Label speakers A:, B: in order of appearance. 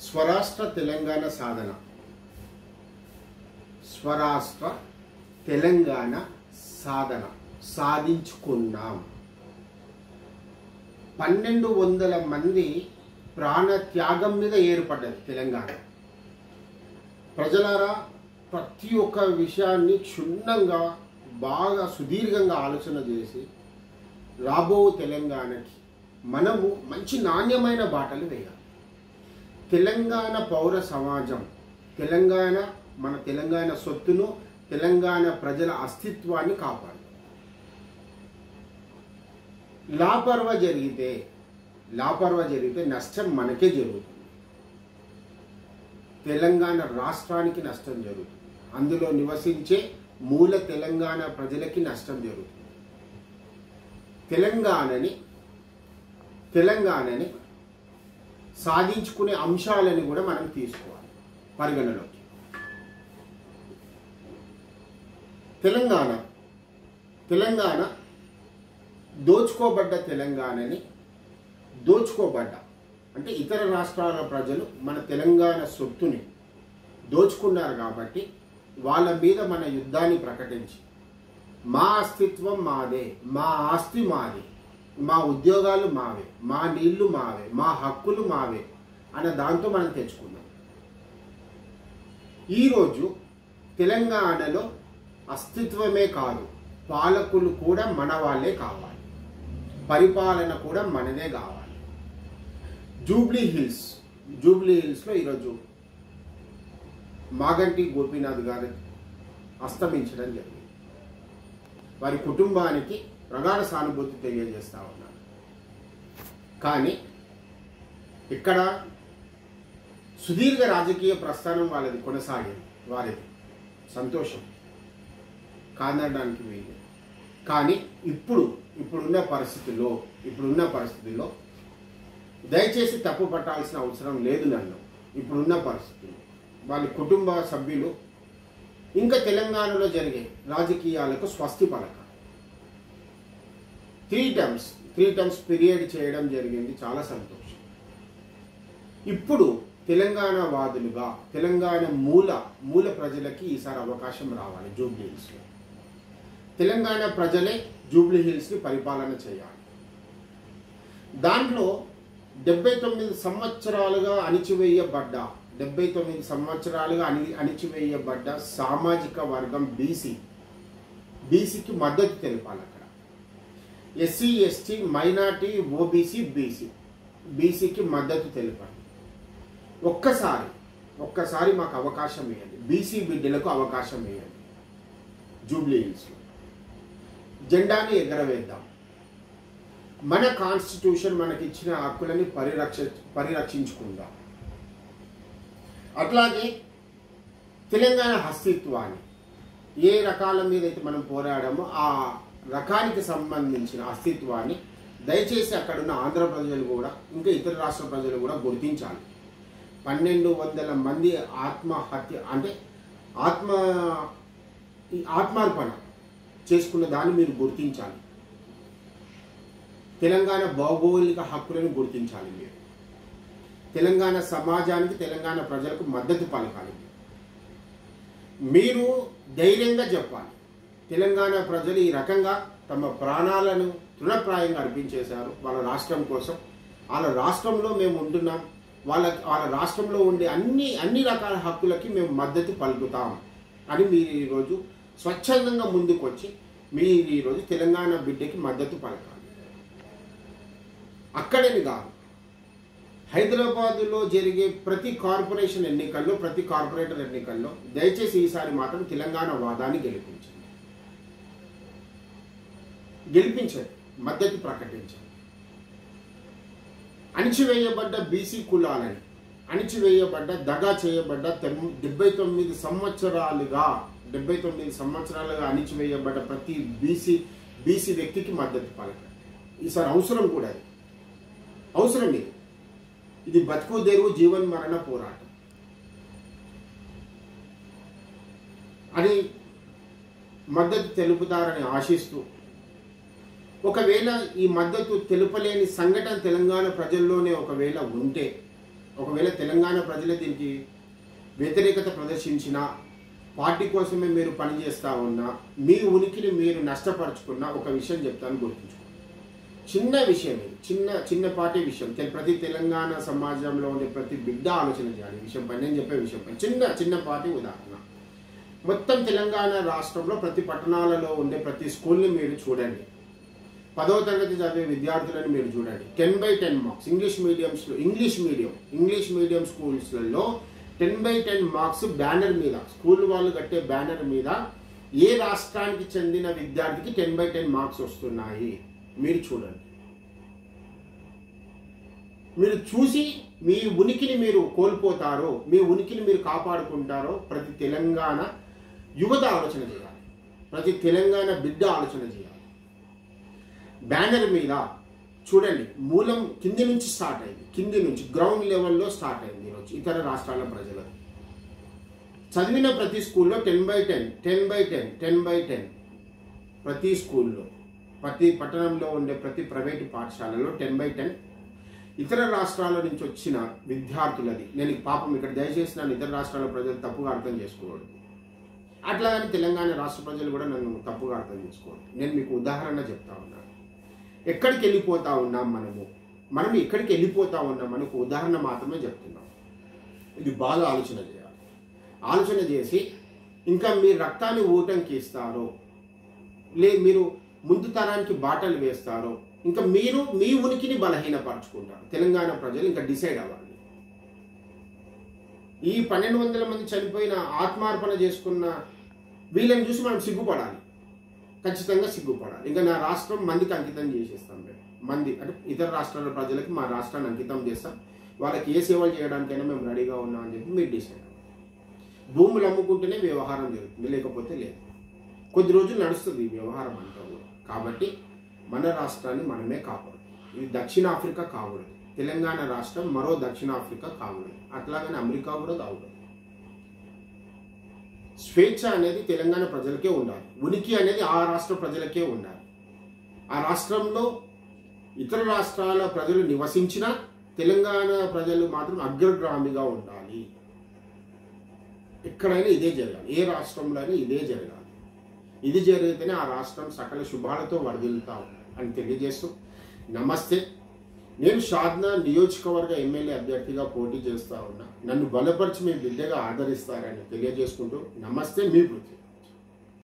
A: స్వరాష్ట్ర తెలంగాణ సాధన. స్వరాష్ట్ర తెలంగాణ సాధన సాధించుకున్నాం. 1200 మంది ప్రాణ త్యాగం మీద ఏర్పడ్డది తెలంగాణ. ప్రజలారా, ప్రతి ఒక్క విషయాన్ని క్షుణ్ణంగా బాగా సుదీర్ఘంగా ఆలోచన చేసి రాబో తెలంగాణకి మనము మంచి నాణ్యమైన బాటలు వేయాలి. తెలంగాణ పౌర సమాజం, మన తెలంగాణ సొత్తును, తెలంగాణ ప్రజల అస్తిత్వాన్ని కాపాడు. లాపర్వా జరిగితే నష్టం మనకే జరుగుతుంది. తెలంగాణ రాష్ట్రానికి నష్టం జరుగుతుంది. అందులో నివసించే మూల తెలంగాణ ప్రజలకి నష్టం జరుగుతుంది. తెలంగాణని సాధించుకునే అంశాలని కూడా మనం తీసుకోవాలి పరిగణలోకి. తెలంగాణ దోచుకోబడ్డ అంటే ఇతర రాష్ట్రాల ప్రజలు మన తెలంగాణ సొత్తుని దోచుకున్నారు కాబట్టి వాళ్ళ మీద మన యుద్ధాన్ని ప్రకటించి మా అస్తిత్వం మాదే, మా ఆస్తి మాదే, మా ఉద్యోగాలు మావే, మా నీళ్లు మావే, మా హక్కులు మావే అన్న దాంతో మనం తెచ్చుకున్నాం. ఈరోజు తెలంగాణలో అస్తిత్వమే కాదు, పాలకులు కూడా మన వాళ్ళే కావాలి, పరిపాలన కూడా మనదే కావాలి. జూబ్లీ హిల్స్లో ఈరోజు మాగంటి గోపీనాథ్ గారు అస్తమించడం జరిగింది. వారి కుటుంబానికి ప్రగాఢ సానుభూతి తెలియజేస్తా ఉన్నారు. కానీ ఇక్కడ సుదీర్ఘ రాజకీయ ప్రస్థానం వాళ్ళది కొనసాగింది. వారిది సంతోషం కాదనడానికి వీలు. కానీ ఇప్పుడున్న పరిస్థితుల్లో దయచేసి తప్పు పట్టాల్సిన అవసరం లేదు. నన్ను ఇప్పుడున్న పరిస్థితుల్లో వాళ్ళ కుటుంబ సభ్యులు ఇంకా తెలంగాణలో జరిగే రాజకీయాలకు స్వస్తి పలక 3 టర్మ్స్ పీరియడ్ చేయడం జరిగింది. చాలా సంతోషం. ఇప్పుడు తెలంగాణ వాదులుగా తెలంగాణ మూల ప్రజలకి ఈసారి అవకాశం రావాలి. జూబ్లీ హిల్స్లో తెలంగాణ ప్రజలే జూబ్లీ హిల్స్ని పరిపాలన చేయాలి. దాంట్లో 79 సంవత్సరాలుగా అణిచివేయబడ్డ సామాజిక వర్గం బీసీకి మద్దతు తెలపాలి. అక్కడ ఎస్సీ, ఎస్టీ, మైనార్టీ, ఓబీసీ, బీసీకి మద్దతు తెలపాలి. ఒక్కసారి మాకు అవకాశం ఇవ్వండి. బీసీ బిడ్డలకు అవకాశం ఇవ్వండి. జూబ్లీ హిల్స్లో జెండాని ఎగరవేద్దాం. మన కాన్స్టిట్యూషన్ మనకి ఇచ్చిన హక్కులని పరిరక్షించుకుందాం. అట్లాగే తెలంగాణ అస్తిత్వాన్ని ఏ రకాల మీద అయితే మనం పోరాడామో ఆ రకానికి సంబంధించిన అస్తిత్వాన్ని దయచేసి అక్కడున్న ఆంధ్ర ప్రజలు కూడా ఇంకా ఇతర రాష్ట్ర ప్రజలు కూడా గుర్తించాలి. 1200 మంది ఆత్మహత్య అంటే ఆత్మార్పణ చేసుకున్న దాన్ని మీరు గుర్తించాలి. తెలంగాణ భౌగోళిక హక్కులను గుర్తించాలి. తెలంగాణ సమాజానికి, తెలంగాణ ప్రజలకు మద్దతు పలకాలి. మీరు ధైర్యంగా చెప్పాలి. తెలంగాణ ప్రజలు ఈ రకంగా తమ ప్రాణాలను తృణప్రాయంగా అర్పించేశారు వాళ్ళ రాష్ట్రం కోసం. వాళ్ళ రాష్ట్రంలో మేము ఉంటున్నాం, వాళ్ళ రాష్ట్రంలో ఉండే అన్ని రకాల హక్కులకి మేము మద్దతు పలుకుతాం అని మీరు ఈరోజు స్వచ్ఛందంగా ముందుకు వచ్చి మీరు ఈరోజు తెలంగాణ బిడ్డకి మద్దతు పలకాలి. అక్కడని కాదు, హైదరాబాదులో జరిగే ప్రతి కార్పొరేటర్ ఎన్నికల్లో దయచేసి ఈసారి మాత్రం తెలంగాణ వాదాన్ని గెలిపించండి, మద్దతు ప్రకటించండి. అణిచివేయబడ్డ బీసీ కులాలని, దగా చేయబడ్డ 79 సంవత్సరాలుగా అణిచివేయబడ్డ ప్రతి బీసీ వ్యక్తికి మద్దతు పలకండి. ఈసారి అవసరం ఇది బతుకు తెరువు జీవన్ మరణ పోరాటం అని మద్దతు తెలుపుతారని ఆశిస్తూ, ఒకవేళ ఈ మద్దతు తెలుపలేని సంఘటన తెలంగాణ ప్రజల్లోనే ఒకవేళ ఉంటే ఒకవేళ తెలంగాణ ప్రజలే దీనికి వ్యతిరేకత ప్రదర్శించిన, పార్టీ కోసమే మీరు పనిచేస్తూ ఉన్నా, మీ ఉనికిని మీరు నష్టపరుచుకున్న ఒక విషయం చెప్తాను, గుర్తుంచుకోండి. చిన్న విషయం ఇది, చిన్నపాటి విషయం. ప్రతి తెలంగాణ సమాజంలో ఉండే ప్రతి బిడ్డ ఆలోచన చేయాలి ఈ విషయం పైన. నేను చెప్పే విషయం పైన చిన్నపాటి ఉదాహరణ. మొత్తం తెలంగాణ రాష్ట్రంలో ప్రతి పట్టణాలలో ఉండే ప్రతి స్కూల్ని మీరు చూడండి. 10వ తరగతి చదివే విద్యార్థులను మీరు చూడండి. 10/10 మార్క్స్ ఇంగ్లీష్ మీడియం స్కూల్స్లలో 10/10 మార్క్స్ బ్యానర్ మీద, స్కూల్ వాళ్ళు కట్టే బ్యానర్ మీద ఏ రాష్ట్రానికి చెందిన విద్యార్థికి 10/10 మార్క్స్ వస్తున్నాయి మీరు చూడండి. మీరు చూసి మీ ఉనికిని మీరు కోల్పోతారో, మీ ఉనికిని మీరు కాపాడుకుంటారో ప్రతి తెలంగాణ యువత ఆలోచన చేయాలి, ప్రతి తెలంగాణ బిడ్డ ఆలోచన చేయాలి. బ్యానర్ మీద చూడండి, మూలం కింది నుంచి స్టార్ట్ అయింది, కింది నుంచి గ్రౌండ్ లెవెల్లో స్టార్ట్ అయింది. ఈరోజు ఇతర రాష్ట్రాల ప్రజలు చదివిన ప్రతి స్కూల్లో 10/10 ప్రతి స్కూల్లో, ప్రతి పట్టణంలో ఉండే ప్రతి ప్రైవేటు పాఠశాలలో 10/10 ఇతర రాష్ట్రాల నుంచి వచ్చిన విద్యార్థులది. నేను పాపం ఇక్కడ దయచేసి నన్ను ఇతర రాష్ట్రాల ప్రజలు తప్పుగా అర్థం చేసుకోవద్దు, అట్లాగని తెలంగాణ రాష్ట్ర ప్రజలు కూడా నన్ను తప్పుగా అర్థం చేసుకోవద్దు. నేను మీకు ఉదాహరణ చెప్తా ఉన్నాను. ఎక్కడికి వెళ్ళిపోతా ఉన్నాం మనం ఎక్కడికి వెళ్ళిపోతా ఉన్నాం మనకు ఉదాహరణ మాత్రమే చెప్తున్నాం. ఇది బాగా ఆలోచన చేయాలి. ఆలోచన చేసి ఇంకా మీరు రక్తాన్ని ఊటంకి ఇస్తారో, మీరు ముందు తరానికి బాటలు వేస్తారో, ఇంకా మీరు మీ ఉనికిని బలహీనపరచుకుంటారు. తెలంగాణ ప్రజలు ఇంకా డిసైడ్ అవ్వాలి. ఈ 1200 మంది చనిపోయిన, ఆత్మార్పణ చేసుకున్న వీళ్ళని చూసి మనం సిగ్గుపడాలి, ఖచ్చితంగా సిగ్గుపడాలి. ఇంకా నా రాష్ట్రం మందికి అంకితం చేసేస్తాం. మేము మంది అంటే ఇతర రాష్ట్రాల ప్రజలకి మా రాష్ట్రాన్ని అంకితం చేస్తాం, వాళ్ళకి ఏ సేవలు చేయడానికైనా మేము రెడీగా ఉన్నాం అని చెప్పి మీరు డిసైడ్ అవ్వాలి. భూములు అమ్ముకుంటేనే వ్యవహారం జరుగుతుంది, లేకపోతే లేదు. కొద్ది రోజులు నడుస్తుంది ఈ వ్యవహారం అంతా కూడా. కాబట్టి మన రాష్ట్రాన్ని మనమే కాపాడు. ఇది దక్షిణాఫ్రికా కాకూడదు, తెలంగాణ రాష్ట్రం మరో దక్షిణాఫ్రికా కాకూడదు, అట్లాగని అమెరికా కూడా కాకూడదు. స్వేచ్ఛ అనేది తెలంగాణ ప్రజలకే ఉండాలి, ఉనికి అనేది ఆ రాష్ట్ర ప్రజలకే ఉండాలి. ఆ రాష్ట్రంలో ఇతర రాష్ట్రాల ప్రజలు నివసించిన తెలంగాణ ప్రజలు మాత్రం అగ్రగామిగా ఉండాలి. ఎక్కడైనా ఇదే జరగాలి, ఏ రాష్ట్రంలో అయినా ఇదే జరగాలి. ఇది జరిగితేనే ఆ రాష్ట్రం సకల శుభాలతో వర్ధిల్లుతాం అని తెలియజేస్తూ, నమస్తే. నేను షాద్నా నియోజకవర్గ ఎమ్మెల్యే అభ్యర్థిగా పోటీ చేస్తా ఉన్నా. నన్ను బలపరిచి మీ బిడ్డగా ఆదరిస్తారని తెలియజేసుకుంటూ, నమస్తే, మీ పృథ్వీ.